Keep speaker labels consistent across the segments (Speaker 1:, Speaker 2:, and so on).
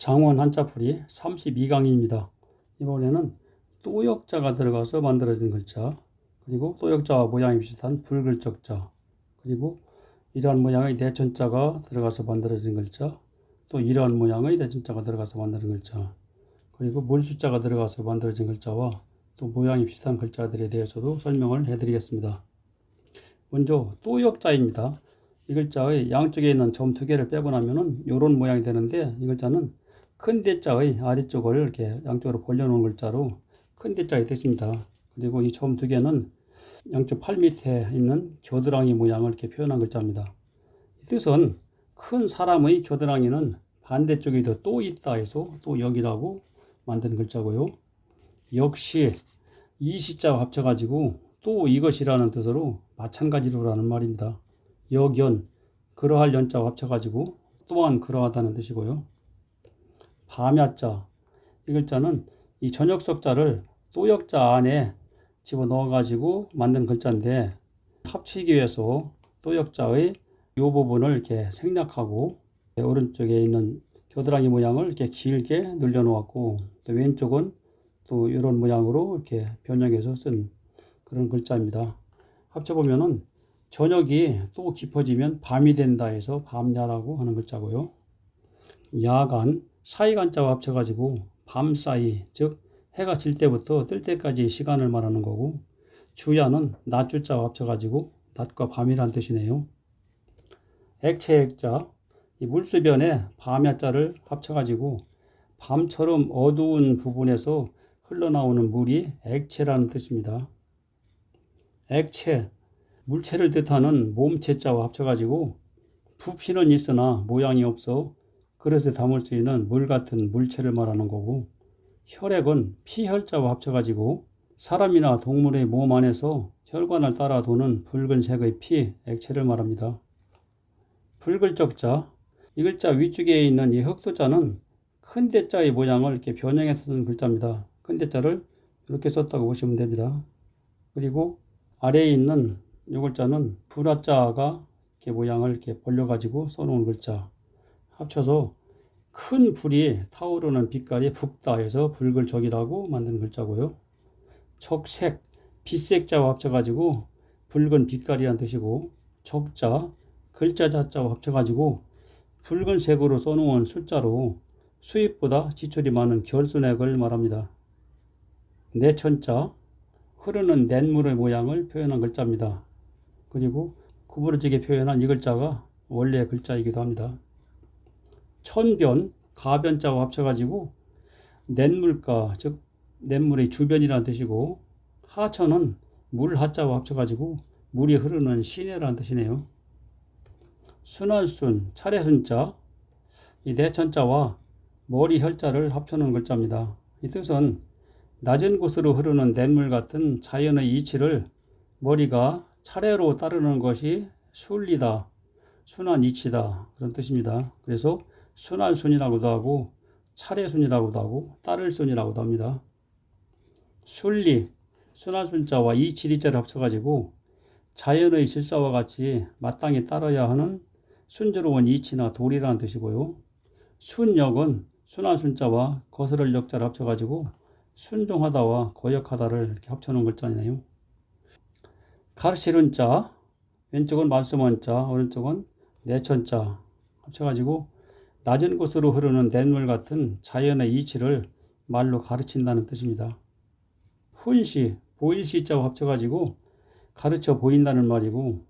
Speaker 1: 장원 한자풀이 32강입니다. 이번에는 또역자가 들어가서 만들어진 글자, 그리고 또역자와 모양이 비슷한 불글적자, 그리고 이러한 모양의 내천자가 들어가서 만들어진 글자, 또 이러한 모양의 내천자가 들어가서 만드는 글자, 그리고 물숫자가 들어가서 만들어진 글자와 또 모양이 비슷한 글자들에 대해서도 설명을 해드리겠습니다. 먼저 또역자입니다. 이 글자의 양쪽에 있는 점 두 개를 빼고 나면은 이런 모양이 되는데, 이 글자는 큰 대자의 아래쪽을 이렇게 양쪽으로 벌려놓은 글자로 큰 대자의 뜻입니다. 그리고 이 점 두 개는 양쪽 팔 밑에 있는 겨드랑이 모양을 이렇게 표현한 글자입니다. 이 뜻은 큰 사람의 겨드랑이는 반대쪽에도 또 있다 해서 또 역이라고 만든 글자고요. 역시 이 시자와 합쳐가지고 또 이것이라는 뜻으로 마찬가지로라는 말입니다. 역연, 그러할 연자와 합쳐가지고 또한 그러하다는 뜻이고요. 밤야자, 이 글자는 이 전역석자를 또역자 안에 집어넣어가지고 만든 글자인데, 합치기 위해서 또역자의 이 부분을 이렇게 생략하고 오른쪽에 있는 겨드랑이 모양을 이렇게 길게 늘려놓았고, 또 왼쪽은 또 이런 모양으로 이렇게 변형해서 쓴 그런 글자입니다. 합쳐보면은 저녁이 또 깊어지면 밤이 된다 해서 밤야라고 하는 글자고요. 야간, 사이간자와 합쳐가지고 밤사이, 즉 해가 질 때부터 뜰 때까지 시간을 말하는 거고, 주야는 낮주자와 합쳐가지고 낮과 밤이란 뜻이네요. 액체액자, 이 물수변에 밤야자를 합쳐가지고 밤처럼 어두운 부분에서 흘러나오는 물이 액체라는 뜻입니다. 액체, 물체를 뜻하는 몸체자와 합쳐가지고 부피는 있으나 모양이 없어 그릇에 담을 수 있는 물 같은 물체를 말하는 거고, 혈액은 피혈자와 합쳐가지고 사람이나 동물의 몸 안에서 혈관을 따라 도는 붉은색의 피, 액체를 말합니다. 불글적자, 이 글자 위쪽에 있는 이 흑도자는 큰 대자의 모양을 이렇게 변형해서 쓴 글자입니다. 큰 대자를 이렇게 썼다고 보시면 됩니다. 그리고 아래에 있는 이 글자는 불화자가 이렇게 모양을 이렇게 벌려가지고 써놓은 글자, 합쳐서 큰 불이 타오르는 빛깔이 붉다 해서 불글적이라고 만든 글자고요. 척색, 빛색자와 합쳐가지고 붉은 빛깔이란 뜻이고, 척자, 글자 자자와 합쳐가지고 붉은색으로 써놓은 숫자로 수입보다 지출이 많은 결순액을 말합니다. 내천자, 흐르는 냇물의 모양을 표현한 글자입니다. 그리고 구부러지게 표현한 이 글자가 원래 글자이기도 합니다. 천변, 가변자와 합쳐가지고 냇물가, 즉 냇물의 주변이라는 뜻이고, 하천은 물하자와 합쳐가지고 물이 흐르는 시내라는 뜻이네요. 순할순, 차례순자, 이 내천자와 머리 혈자를 합쳐놓은 글자입니다. 이 뜻은 낮은 곳으로 흐르는 냇물 같은 자연의 이치를 머리가 차례로 따르는 것이 순리다, 순한 이치다, 그런 뜻입니다. 그래서 순할순이라고도 하고 차례순이라고도 하고 따를순이라고도 합니다. 순리, 순할순자와 이치리자를 합쳐가지고 자연의 질서와 같이 마땅히 따라야 하는 순조로운 이치나 도리라는 뜻이고요. 순역은 순할순자와 거스를 역자를 합쳐가지고 순종하다와 거역하다를 이렇게 합쳐놓은 글자이네요. 가르치는 자, 왼쪽은 말씀한 자, 오른쪽은 내천자 합쳐가지고 낮은 곳으로 흐르는 냇물 같은 자연의 이치를 말로 가르친다는 뜻입니다. 훈시, 보일시자와 합쳐가지고 가르쳐 보인다는 말이고,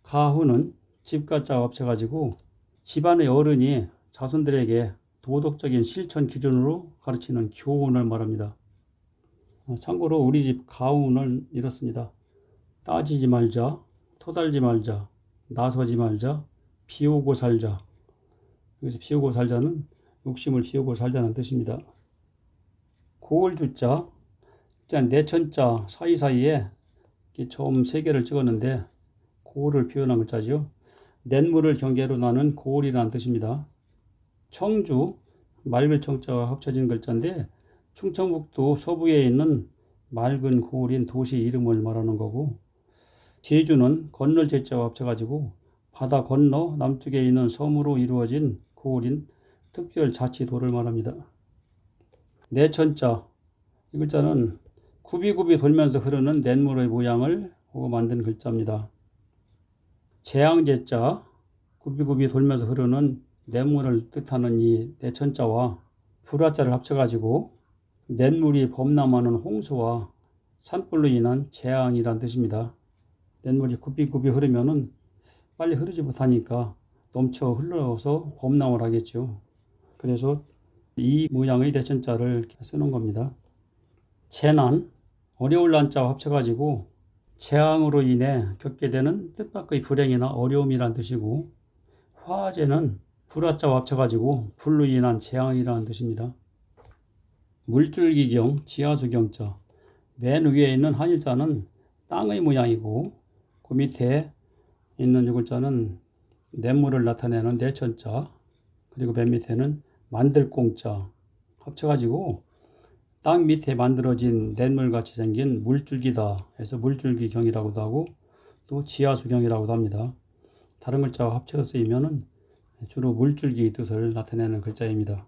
Speaker 1: 가훈은 집가자와 합쳐가지고 집안의 어른이 자손들에게 도덕적인 실천 기준으로 가르치는 교훈을 말합니다. 참고로 우리 집 가훈은 이렇습니다. 따지지 말자, 토달지 말자, 나서지 말자, 비우고 살자. 여기서 비우고 살자는 욕심을 비우고 살자는 뜻입니다. 고을주자, 일단 내천자 사이사이에 점 3개를 찍었는데 고을을 표현한 글자죠. 냇물을 경계로 나는 고을이라는 뜻입니다. 청주, 맑을 청자와 합쳐진 글자인데 충청북도 서부에 있는 맑은 고을인 도시 이름을 말하는 거고, 제주는 건널 제자와 합쳐가지고 바다 건너 남쪽에 있는 섬으로 이루어진 고을인 특별자치도를 말합니다. 내천자, 이 글자는 굽이굽이 돌면서 흐르는 냇물의 모양을 보고 만든 글자입니다. 재앙제자, 굽이굽이 돌면서 흐르는 냇물을 뜻하는 이 내천자와 불화자를 합쳐가지고 냇물이 범람하는 홍수와 산불로 인한 재앙이란 뜻입니다. 냇물이 굽이굽이 흐르면은 빨리 흐르지 못하니까 넘쳐 흘러서 범람을 하겠죠. 그래서 이 모양의 대천자를 쓰는 겁니다. 재난, 어려울 난자와 합쳐가지고 재앙으로 인해 겪게 되는 뜻밖의 불행이나 어려움이란 뜻이고, 화재는 불화자와 합쳐가지고 불로 인한 재앙이라는 뜻입니다. 물줄기경, 지하수경자, 맨 위에 있는 한일자는 땅의 모양이고 그 밑에 있는 이 글자는 냇물을 나타내는 내천자, 그리고 맨 밑에는 만들공자 합쳐가지고 땅 밑에 만들어진 냇물같이 생긴 물줄기다 해서 물줄기경이라고도 하고 또 지하수경이라고도 합니다. 다른 글자와 합쳐서 쓰이면 주로 물줄기 뜻을 나타내는 글자입니다.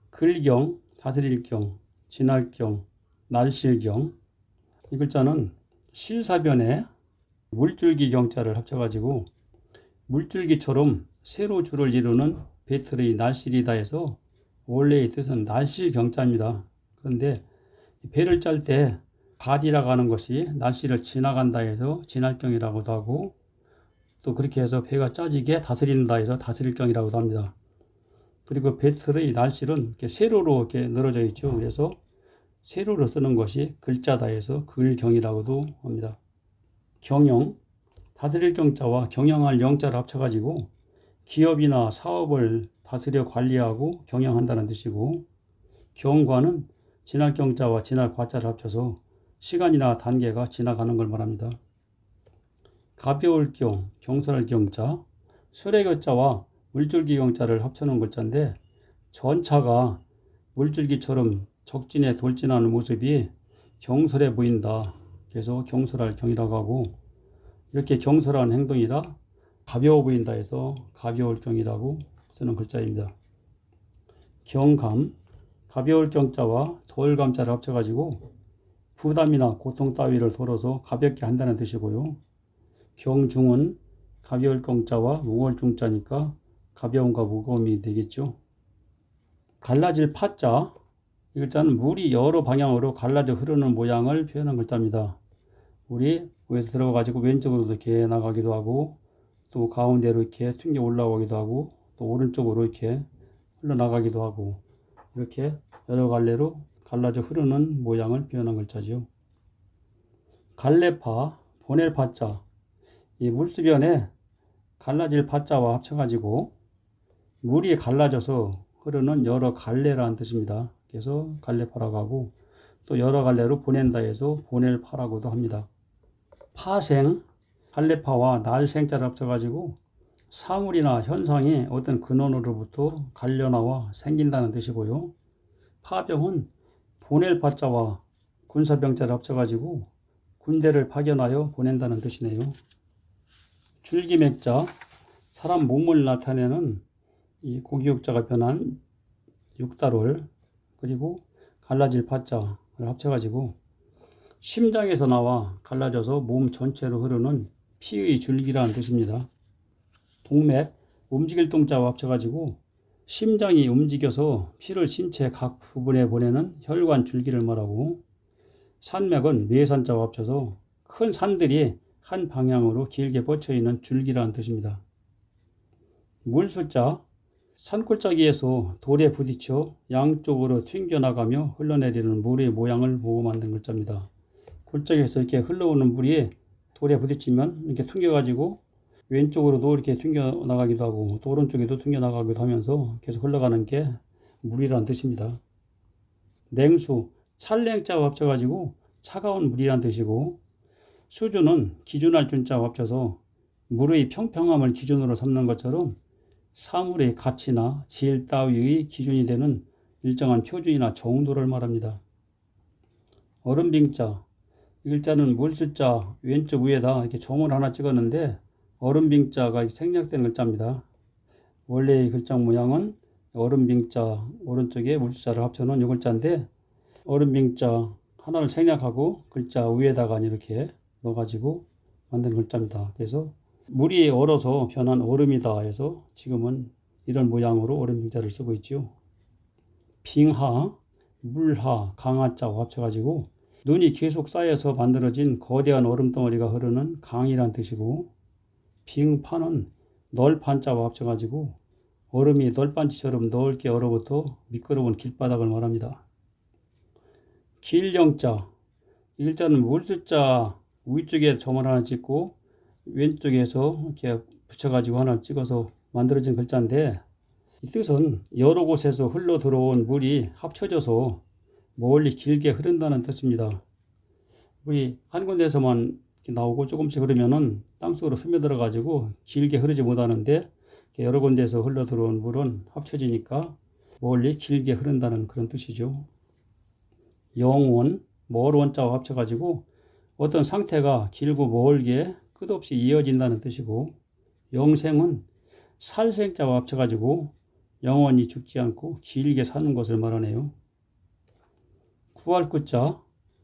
Speaker 1: 글경, 다스릴경, 진할경, 날실경, 이 글자는 실사변에 물줄기 경자를 합쳐가지고 물줄기처럼 세로 줄을 이루는 배틀의 날실이다 해서 원래의 뜻은 날실 경자입니다. 그런데 배를 짤 때 가디라고 하는 것이 날씨를 지나간다 해서 진할경이라고도 하고 또 그렇게 해서 배가 짜지게 다스린다 해서 다스릴경이라고도 합니다. 그리고 배틀의 날실은 이렇게 세로로 이렇게 늘어져 있죠. 그래서 세로로 쓰는 것이 글자다 해서 글경이라고도 합니다. 경영, 다스릴 경자와 경영할 영자를 합쳐가지고 기업이나 사업을 다스려 관리하고 경영한다는 뜻이고, 경과는 지날 경자와 지날 과자를 합쳐서 시간이나 단계가 지나가는 걸 말합니다. 가벼울 경, 경솔할 경자, 수레교자와 물줄기 경자를 합쳐놓은 글자인데 전차가 물줄기처럼 적진에 돌진하는 모습이 경솔해 보인다. 그래서 경솔할 경이라고 하고, 이렇게 경솔한 행동이라 가벼워 보인다 해서 가벼울 경이라고 쓰는 글자입니다. 경감, 가벼울 경자와 돌감자를 합쳐가지고 부담이나 고통 따위를 덜어서 가볍게 한다는 뜻이고요. 경중은 가벼울 경자와 무거울 중자니까 가벼움과 무거움이 되겠죠. 갈라질 파자, 이 글자는 물이 여러 방향으로 갈라져 흐르는 모양을 표현한 글자입니다. 물이 위에서 들어가지고 왼쪽으로 이렇게 나가기도 하고 또 가운데로 이렇게 튕겨 올라오기도 하고 또 오른쪽으로 이렇게 흘러나가기도 하고 이렇게 여러 갈래로 갈라져 흐르는 모양을 표현한 글자지요. 갈래파, 보낼 파자, 이 물수변에 갈라질 파자와 합쳐가지고 물이 갈라져서 흐르는 여러 갈래라는 뜻입니다. 그래서 갈래파라고 하고 또 여러 갈래로 보낸다 해서 보낼 파라고도 합니다. 파생, 갈래파와 날생자를 합쳐가지고 사물이나 현상이 어떤 근원으로부터 갈려나와 생긴다는 뜻이고요. 파병은 보낼 파자와 군사병자를 합쳐가지고 군대를 파견하여 보낸다는 뜻이네요. 줄기맥자, 사람 몸을 나타내는 이 고기육자가 변한 육달월, 그리고 갈라질 파자를 합쳐가지고 심장에서 나와 갈라져서 몸 전체로 흐르는 피의 줄기라는 뜻입니다. 동맥, 움직일 동자와 합쳐가지고 심장이 움직여서 피를 신체 각 부분에 보내는 혈관 줄기를 말하고, 산맥은 매산자와 합쳐서 큰 산들이 한 방향으로 길게 뻗쳐있는 줄기라는 뜻입니다. 물수자, 산골짜기에서 돌에 부딪혀 양쪽으로 튕겨나가며 흘러내리는 물의 모양을 보고 만든 글자입니다. 골짜기에서 이렇게 흘러오는 물이 돌에 부딪히면 이렇게 튕겨가지고 왼쪽으로도 이렇게 튕겨나가기도 하고 또 오른쪽에도 튕겨나가기도 하면서 계속 흘러가는 게 물이라는 뜻입니다. 냉수, 찰냉자와 합쳐가지고 차가운 물이라는 뜻이고, 수주는 기준할 준자와 합쳐서 물의 평평함을 기준으로 삼는 것처럼 사물의 가치나 질 따위의 기준이 되는 일정한 표준이나 정도를 말합니다. 얼음빙자, 이 글자는 물수자 왼쪽 위에다 이렇게 점을 하나 찍었는데 얼음빙자가 생략된 글자입니다. 원래의 글자 모양은 얼음빙자 오른쪽에 물자를 합쳐놓은 요 글자인데, 얼음빙자 하나를 생략하고 글자 위에다가 이렇게 넣어가지고 만든 글자입니다. 그래서 물이 얼어서 변한 얼음이다 해서 지금은 이런 모양으로 얼음빙자를 쓰고 있죠. 빙하, 물하, 강하자와 합쳐가지고 눈이 계속 쌓여서 만들어진 거대한 얼음덩어리가 흐르는 강이란 뜻이고, 빙파는 널판자와 합쳐가지고 얼음이 널판지처럼 넓게 얼어붙어 미끄러운 길바닥을 말합니다. 길령자, 이 글자는 물숫자 위쪽에 점을 하나 찍고 왼쪽에서 이렇게 붙여가지고 하나 찍어서 만들어진 글자인데, 이 뜻은 여러 곳에서 흘러 들어온 물이 합쳐져서 멀리 길게 흐른다는 뜻입니다. 물이 한 군데에서만 나오고 조금씩 흐르면은 땅속으로 스며들어 가지고 길게 흐르지 못하는데, 여러 군데에서 흘러 들어온 물은 합쳐지니까 멀리 길게 흐른다는 그런 뜻이죠. 영원, 멀 원자와 합쳐가지고 어떤 상태가 길고 멀게 끝없이 이어진다는 뜻이고, 영생은 살생자와 합쳐가지고 영원히 죽지 않고 길게 사는 것을 말하네요. 구할구자,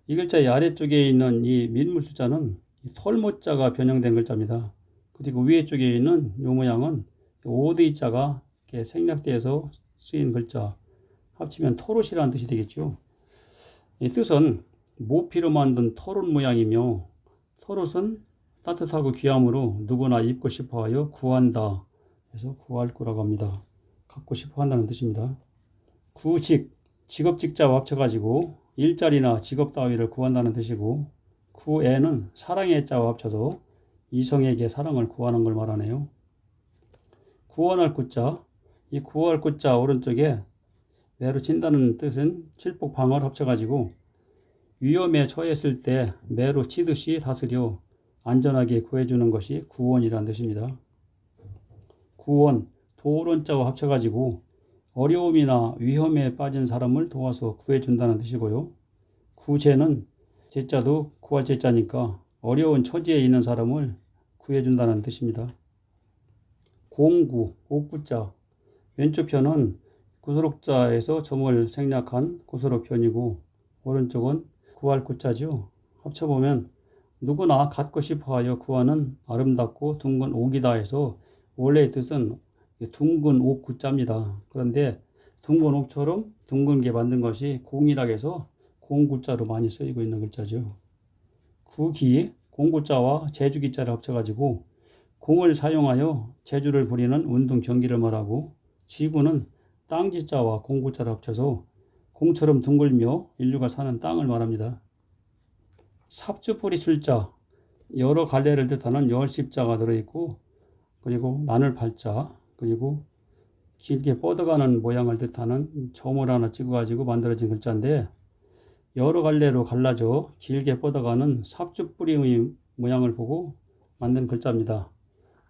Speaker 1: 이 글자의 아래쪽에 있는 이 민물수자는 털모자가 변형된 글자입니다. 그리고 위에 쪽에 있는 요 모양은 오드이자가 이렇게 생략되어서 쓰인 글자, 합치면 토롯이라는 뜻이 되겠죠. 이 뜻은 모피로 만든 토롯 모양이며, 토롯은 따뜻하고 귀함으로 누구나 입고 싶어하여 구한다 해서 구할구라고 합니다. 갖고 싶어 한다는 뜻입니다. 구직, 직업직자와 합쳐가지고 일자리나 직업 따위를 구한다는 뜻이고, 구애는 사랑의 자와 합쳐서 이성에게 사랑을 구하는 걸 말하네요. 구원할 구자, 이 구할 구자 오른쪽에 매로 친다는 뜻은 칠복방어를 합쳐가지고 위험에 처했을 때 매로 치듯이 다스려 안전하게 구해주는 것이 구원이라는 뜻입니다. 구원, 도론자와 합쳐가지고 어려움이나 위험에 빠진 사람을 도와서 구해준다는 뜻이고요. 구제는 제자도 구할 제자니까 어려운 처지에 있는 사람을 구해준다는 뜻입니다. 공구, 옥구자, 왼쪽 편은 구소록자에서 점을 생략한 구소록편이고 오른쪽은 구할 구자죠. 합쳐보면 누구나 갖고 싶어하여 구하는 아름답고 둥근 옥이다 해서 원래의 뜻은 둥근 옥 구자입니다. 그런데 둥근 옥처럼 둥근 게 만든 것이 공이라고 해서 공구자로 많이 쓰이고 있는 글자죠. 구기, 공구자와 제주기자를 합쳐가지고 공을 사용하여 제주를 부리는 운동 경기를 말하고, 지구는 땅지자와 공구자를 합쳐서 공처럼 둥글며 인류가 사는 땅을 말합니다. 삽주뿌리 출자, 여러 갈래를 뜻하는 열십자가 들어있고, 그리고 나눌 팔자, 그리고 길게 뻗어가는 모양을 뜻하는 점을 하나 찍어가지고 만들어진 글자인데, 여러 갈래로 갈라져 길게 뻗어가는 삽주뿌리의 모양을 보고 만든 글자입니다.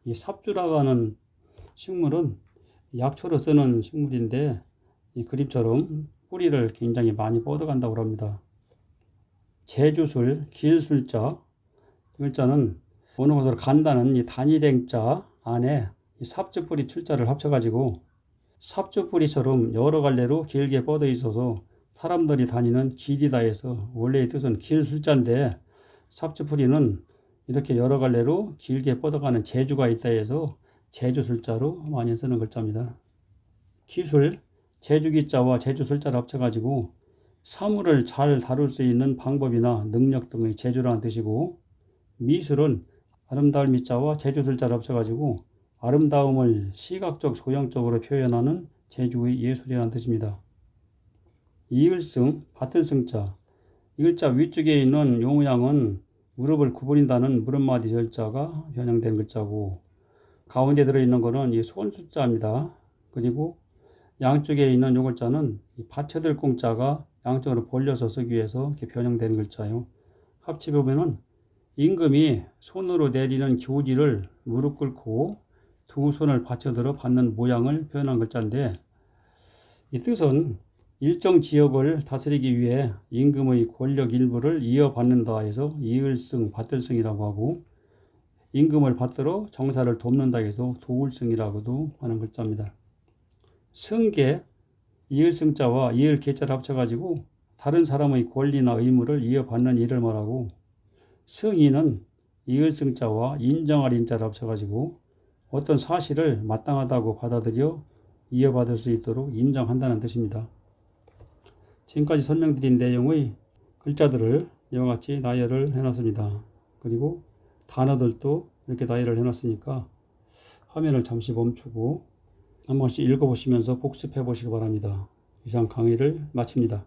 Speaker 1: 이 삽주라고 하는 식물은 약초로 쓰는 식물인데, 이 그림처럼 뿌리를 굉장히 많이 뻗어간다고 합니다. 제주술, 길술자, 이 글자는 어느 곳으로 간다는 이 단이댕자 안에 이 삽주뿌리 출자를 합쳐가지고 삽주뿌리처럼 여러 갈래로 길게 뻗어 있어서 사람들이 다니는 길이다 해서 원래의 뜻은 길술자인데, 삽주뿌리는 이렇게 여러 갈래로 길게 뻗어가는 제주가 있다 해서 제주술자로 많이 쓰는 글자입니다. 기술, 제주기자와 제주술자를 합쳐가지고 사물을 잘 다룰 수 있는 방법이나 능력 등의 제주라는 뜻이고, 미술은 아름다울 미자와 제주술자를 합쳐가지고 아름다움을 시각적 소형적으로 표현하는 제주의 예술이라는 뜻입니다. 이을승, 받들승자, 이 글자 위쪽에 있는 요 모양은 무릎을 구부린다는 무릎마디 절자가 변형된 글자고, 가운데 들어있는 것은 이 손숫자입니다. 그리고 양쪽에 있는 요 글자는 이 받쳐들 공자가 양쪽으로 벌려서 쓰기 위해서 이렇게 변형된 글자요. 합치보면은 임금이 손으로 내리는 교지를 무릎 꿇고 두 손을 받쳐들어 받는 모양을 표현한 글자인데, 이 뜻은 일정 지역을 다스리기 위해 임금의 권력 일부를 이어받는다 해서 이을승, 받들승이라고 하고, 임금을 받들어 정사를 돕는다 해서 도울승이라고도 하는 글자입니다. 승계, 이을승자와 이을계자를 합쳐가지고 다른 사람의 권리나 의무를 이어받는 일을 말하고, 승인은 이을승자와 인정할 인자를 합쳐가지고 어떤 사실을 마땅하다고 받아들여 이어받을 수 있도록 인정한다는 뜻입니다. 지금까지 설명드린 내용의 글자들을 이와 같이 나열을 해놨습니다. 그리고 단어들도 이렇게 나열을 해놨으니까 화면을 잠시 멈추고 한 번씩 읽어보시면서 복습해 보시기 바랍니다. 이상 강의를 마칩니다.